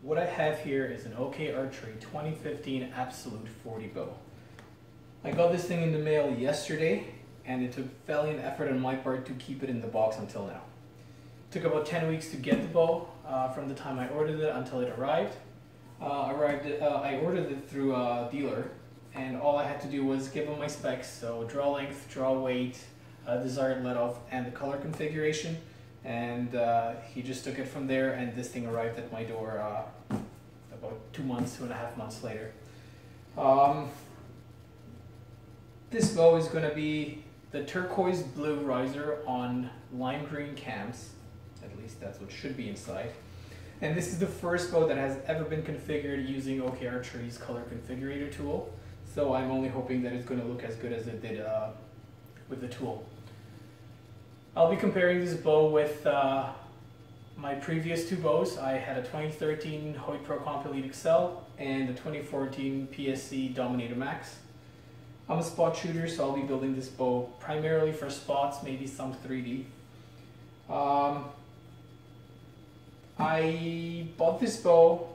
what I have here is an OK Archery 2015 Absolute 40 bow. I got this thing in the mail yesterday, and it took valiant effort on my part to keep it in the box until now. It took about 10 weeks to get the bow from the time I ordered it until it arrived. I ordered it through a dealer, and all I had to do was give him my specs, so draw length, draw weight, desired let-off, and the color configuration, and he just took it from there, and this thing arrived at my door about 2.5 months later. This bow is going to be the turquoise blue riser on lime green cams, at least that's what should be inside. And this is the first bow that has ever been configured using OK Archery's color configurator tool. So I'm only hoping that it's going to look as good as it did with the tool. I'll be comparing this bow with my previous two bows. I had a 2013 Hoyt Pro Comp Elite XL and a 2014 PSC Dominator Max. I'm a spot shooter, so I'll be building this bow primarily for spots, maybe some 3D. I bought this bow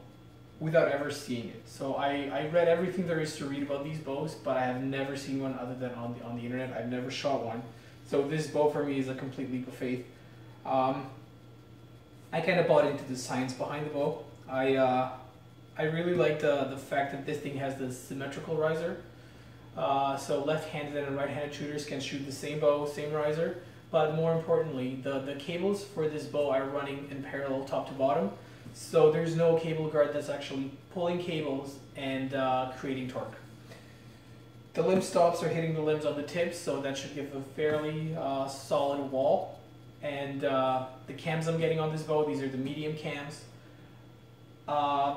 without ever seeing it. So I read everything there is to read about these bows, but I have never seen one other than on the internet. I've never shot one. So this bow for me is a complete leap of faith. I kind of bought into the science behind the bow. I really like the fact that this thing has the symmetrical riser. So left-handed and right-handed shooters can shoot the same bow, same riser. But more importantly, the cables for this bow are running in parallel top to bottom. So there's no cable guard that's actually pulling cables and creating torque. The limb stops are hitting the limbs on the tips, so that should give a fairly solid wall. And the cams I'm getting on this bow, these are the medium cams.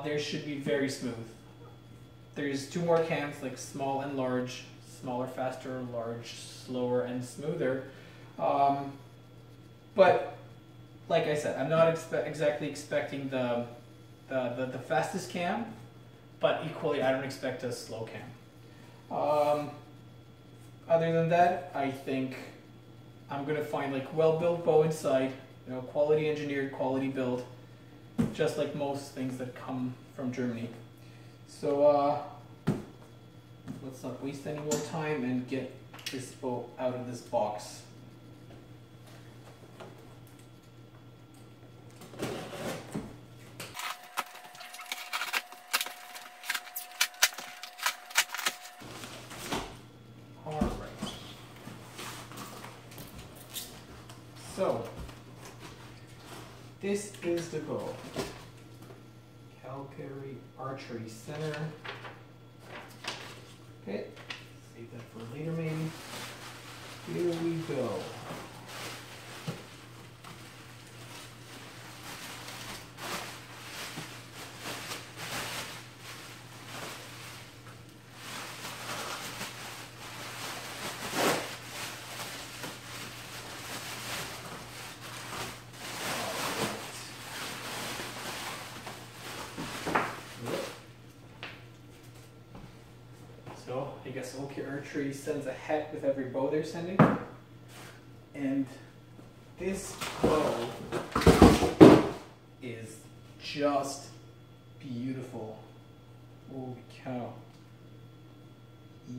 They should be very smooth. There's two more cams, like small and large, smaller, faster, large, slower, and smoother. But like I said, I'm not exactly expecting the fastest cam, but equally I don't expect a slow cam. Other than that, I think I'm gonna find like well-built bow inside, you know, quality engineered, quality built, just like most things that come from Germany. So let's not waste any more time and get this bow out of this box. So, this is the bow. Archery Archery Center. Okay, save that for later maybe. Here we go. So I guess OK Archery sends a hat with every bow they're sending. And this bow is just beautiful. Holy cow.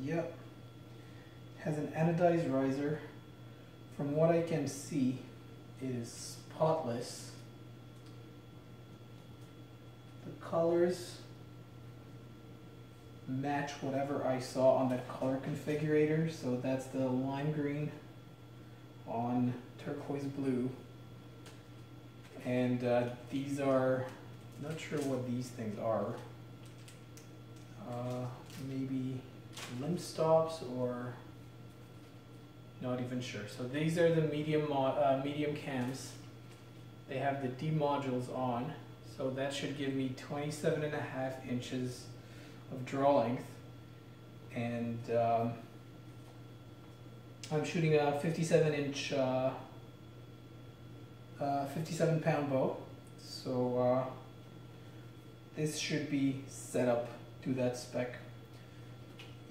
Yep. Has an anodized riser. From what I can see, it is spotless. The colors match whatever I saw on that color configurator. So that's the lime green on turquoise blue. And these are, not sure what these things are. Maybe limb stops or not even sure. So these are the medium cams. They have the D modules on. So that should give me 27.5 inches of draw length, and I'm shooting a 57-inch, 57-pound bow. So this should be set up to that spec.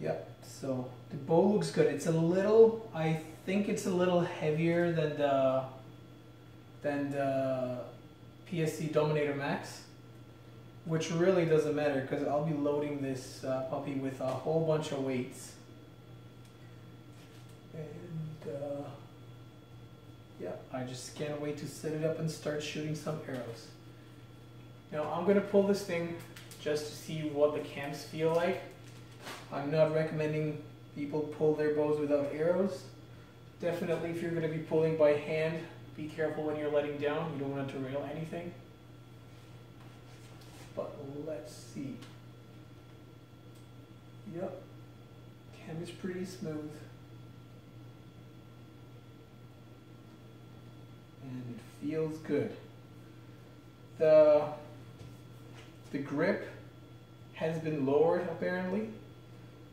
Yep. So the bow looks good. It's a little, I think it's a little heavier than the PSC Dominator Max, which really doesn't matter because I'll be loading this puppy with a whole bunch of weights. And yeah, I just can't wait to set it up and start shooting some arrows. Now I'm gonna pull this thing just to see what the cams feel like. I'm not recommending people pull their bows without arrows. Definitely if you're gonna be pulling by hand, be careful when you're letting down. You don't want to derail anything. But let's see. Yep, cam is pretty smooth. And it feels good. The grip has been lowered apparently,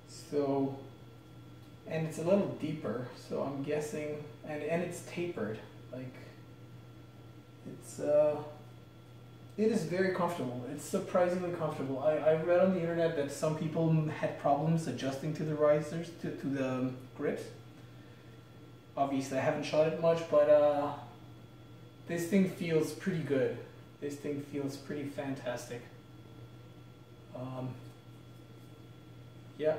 so, and it's a little deeper, so I'm guessing, and it's tapered, like it is very comfortable. It's surprisingly comfortable. I read on the internet that some people had problems adjusting to the risers, to the grips. Obviously I haven't shot it much, but this thing feels pretty good. This thing feels pretty fantastic. Yeah,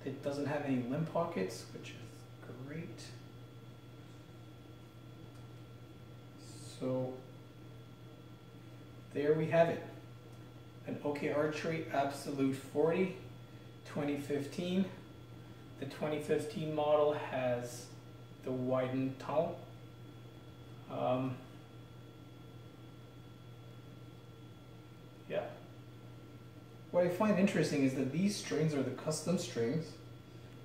it doesn't have any limb pockets, which is great. So there we have it. An OK Archery Absolute 40 2015. The 2015 model has the widened tunnel. Yeah. What I find interesting is that these strings are the custom strings,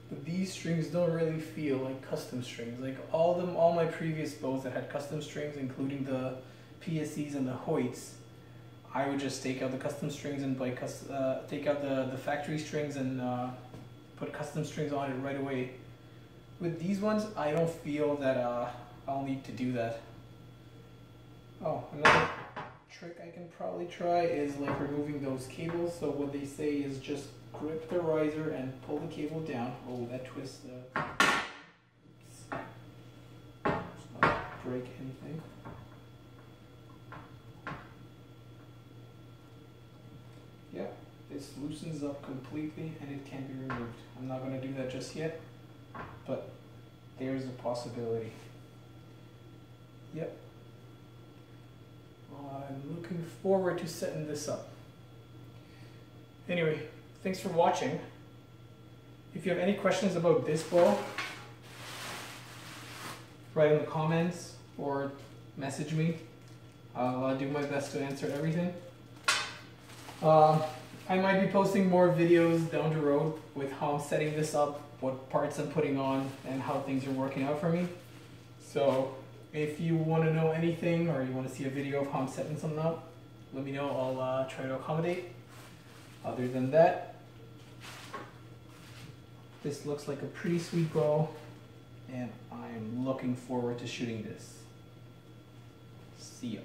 but these strings don't really feel like custom strings. Like all my previous bows that had custom strings, including the PSCs and the Hoyts, I would just take out the custom strings and take out the factory strings and put custom strings on it right away. With these ones, I don't feel that I'll need to do that. Oh, another trick I can probably try is like removing those cables. So what they say is just grip the riser and pull the cable down. Oh, that twist. Let's not break anything. Yeah, this loosens up completely and it can be removed. I'm not going to do that just yet, but there's a possibility. Yep. I'm looking forward to setting this up. Anyway, thanks for watching. If you have any questions about this bow, write in the comments or message me. I'll do my best to answer everything. I might be posting more videos down the road with how I'm setting this up, what parts I'm putting on, and how things are working out for me. So if you want to know anything or you want to see a video of how I'm setting something up, let me know. I'll try to accommodate. Other than that, this looks like a pretty sweet bow, and I'm looking forward to shooting this. See ya.